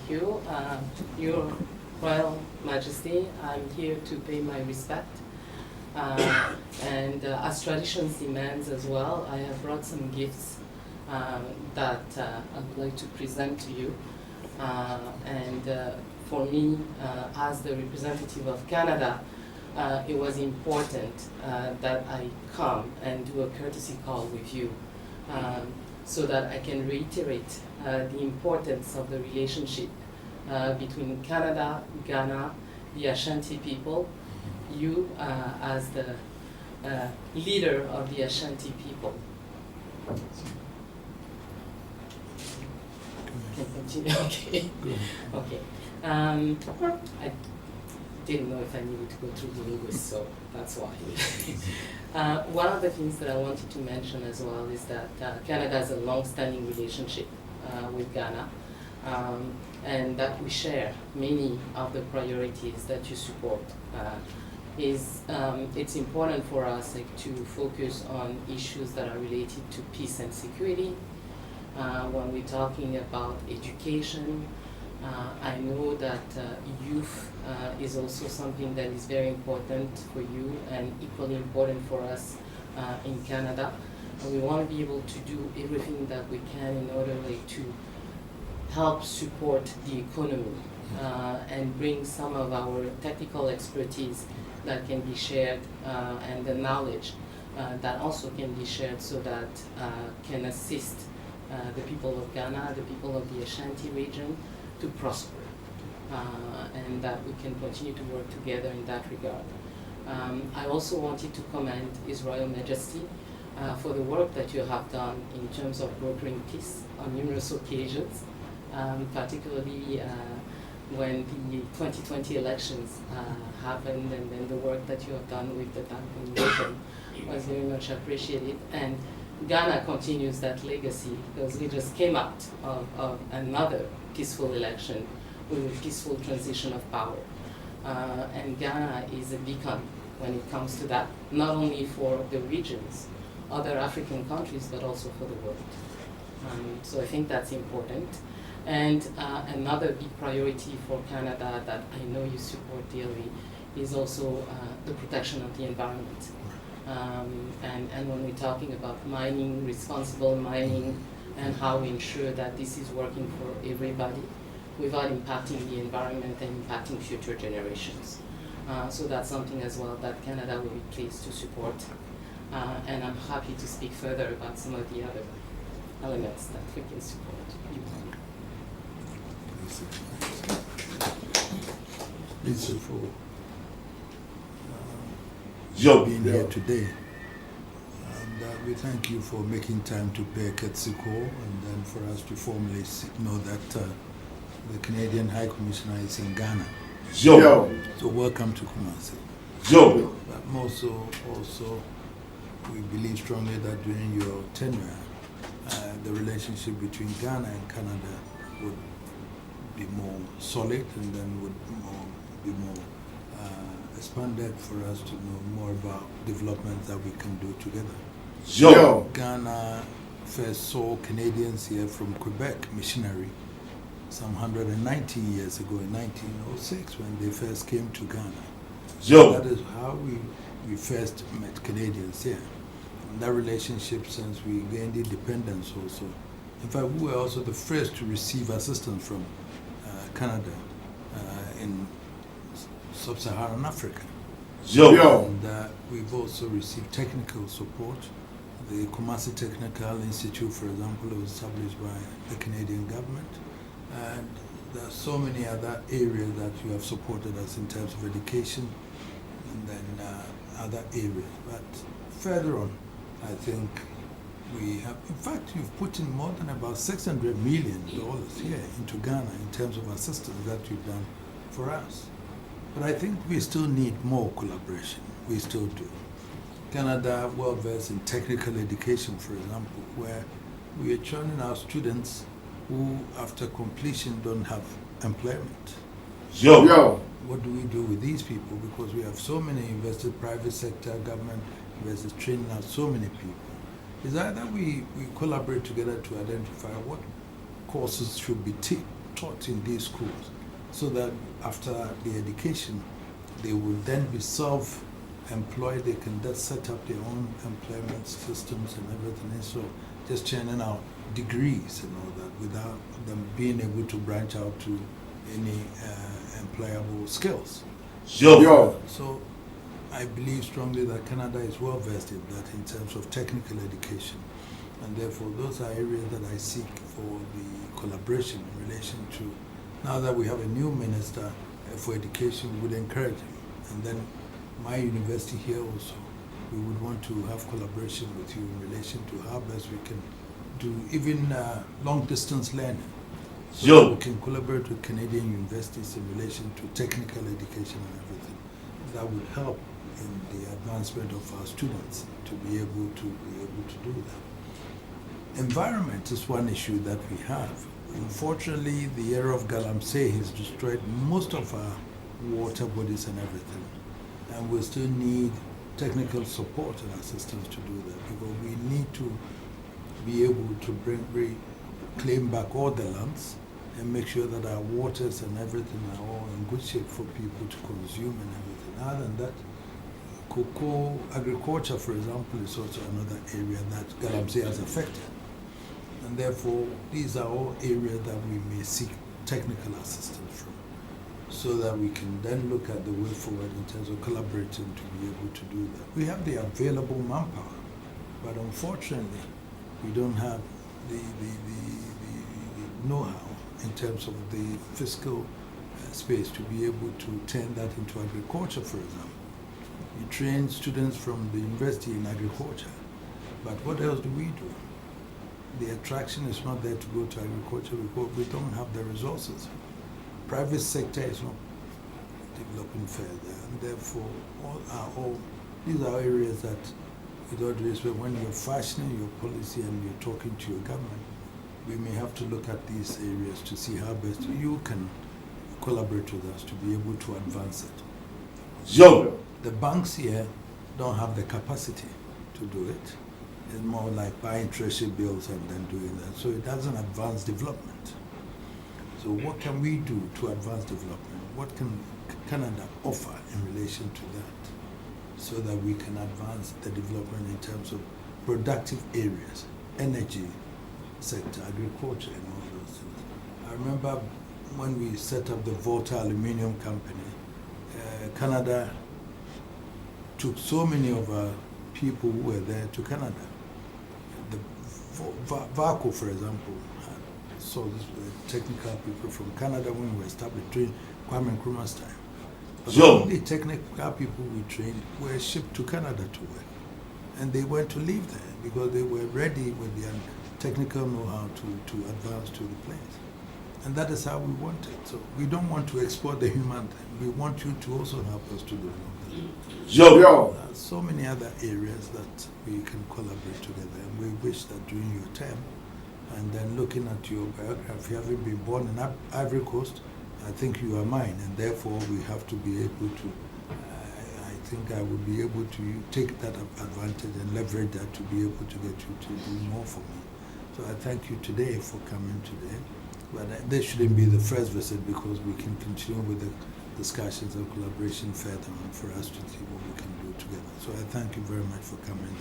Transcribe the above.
thank you. Your Royal Majesty, I'm here to pay my respect. And as traditions demands as well, I have brought some gifts that I would like to present to you. For me, as the representative of Canada, it was important that I come and do a courtesy call with you so that I can reiterate the importance of the relationship between Canada, Ghana, the Ashanti people, you as the leader of the Ashanti people. Can continue? Okay. Okay. I didn't know if I needed to go through the linguist, so that's why. One of the things that I wanted to mention as well is that Canada has a long-standing relationship with Ghana, and that we share many of the priorities that you support. It's important for us to focus on issues that are related to peace and security. When we're talking about education, I know that youth is also something that is very important for you and equally important for us in Canada. And we want to be able to do everything that we can in order to help support the economy and bring some of our technical expertise that can be shared and the knowledge that also can be shared so that can assist the people of Ghana, the people of the Ashanti region to prosper, and that we can continue to work together in that regard. I also wanted to commend His Royal Majesty for the work that you have done in terms of brokering peace on numerous occasions, particularly when the 2020 elections happened, and then the work that you have done with the Duncan region was very much appreciated. And Ghana continues that legacy because we just came out of another peaceful election with a peaceful transition of power. And Ghana is a beacon when it comes to that, not only for the regions, other African countries, but also for the world. So I think that's important. And another big priority for Canada that I know you support dearly is also the protection of the environment. And when we're talking about mining, responsible mining, and how we ensure that this is working for everybody without impacting the environment and impacting future generations. So that's something as well that Canada will be pleased to support. And I'm happy to speak further about some of the other elements that we can support you on. Thank you for being here today. And we thank you for making time to pay a courtesy call and then for us to formally know that the Canadian High Commissioner is in Ghana. So welcome to Kumasi. But more so, also, we believe strongly that during your tenure, the relationship between Ghana and Canada would be more solid and then would be more expanded for us to know more about developments that we can do together. Ghana first saw Canadians here from Quebec missionary some 190 years ago in 1906 when they first came to Ghana. That is how we first met Canadians here. And that relationship since we gained independence also. In fact, we were also the first to receive assistance from Canada in sub-Saharan Africa. And we've also received technical support. The Kumasi Technical Institute, for example, was established by the Canadian government. And there are so many other areas that you have supported us in terms of education and then other areas. But further on, I think we have, in fact, you've put in more than about $600 million here into Ghana in terms of assistance that you've done for us. But I think we still need more collaboration. We still do. Canada, well versed in technical education, for example, where we are training our students who, after completion, don't have employment. What do we do with these people? Because we have so many invested, private sector, government investors training out so many people. Is either we collaborate together to identify what courses should be taught in these schools, so that after the education, they will then be self-employed. They can just set up their own employment systems and everything. And so just churning out degrees and all that without them being able to branch out to any employable skills. So I believe strongly that Canada is well versed in that in terms of technical education. And therefore, those are areas that I seek for the collaboration in relation to, now that we have a new minister for education, we would encourage him. And then my university here also, we would want to have collaboration with you in relation to how best we can do even long distance learning. So we can collaborate with Canadian universities in relation to technical education and everything. That would help in the advancement of our students to be able to do that. Environment is one issue that we have. Unfortunately, the era of Galamsey has destroyed most of our water bodies and everything. And we still need technical support and assistance to do that, because we need to be able to claim back all the lands and make sure that our waters and everything are all in good shape for people to consume and everything. Other than that, cocoa agriculture, for example, is also another area that Galamsey has affected. And therefore, these are all areas that we may seek technical assistance from, so that we can then look at the way forward in terms of collaborating to be able to do that. We have the available manpower, but unfortunately, we don't have the know-how in terms of the fiscal space to be able to turn that into agriculture, for example. You train students from the university in agriculture, but what else do we do? The attraction is not there to go to agriculture because we don't have the resources. Private sector is not developing further, and therefore these are areas that, with all due respect, when you're fashioning your policy and you're talking to your government, we may have to look at these areas to see how best you can collaborate with us to be able to advance it. The banks here don't have the capacity to do it. It's more like buying treasury bills and then doing that. So it doesn't advance development. So what can we do to advance development? What can Canada offer in relation to that, so that we can advance the development in terms of productive areas, energy sector, agriculture, and all those things? I remember when we set up the Volta Aluminium Company, Canada took so many of our people who were there to Canada. The VACO, for example, saw this technical people from Canada when we established during Kwame Nkrumah's time. But the only technical people we trained were shipped to Canada to work. And they went to live there because they were ready with their technical know-how to advance to the place. And that is how we want it. So we don't want to export the human thing. We want you to also help us to develop that. There are so many other areas that we can collaborate together. And we wish that during your term, and then looking at your biography, having been born in Ivory Coast, I think you are mine, and therefore we have to be able to, I think I would be able to take that advantage and leverage that to be able to get you to do more for me. So I thank you today for coming today. But this shouldn't be the first visit, because we can continue with the discussions and collaboration further on for us to see what we can do together. So I thank you very much for coming.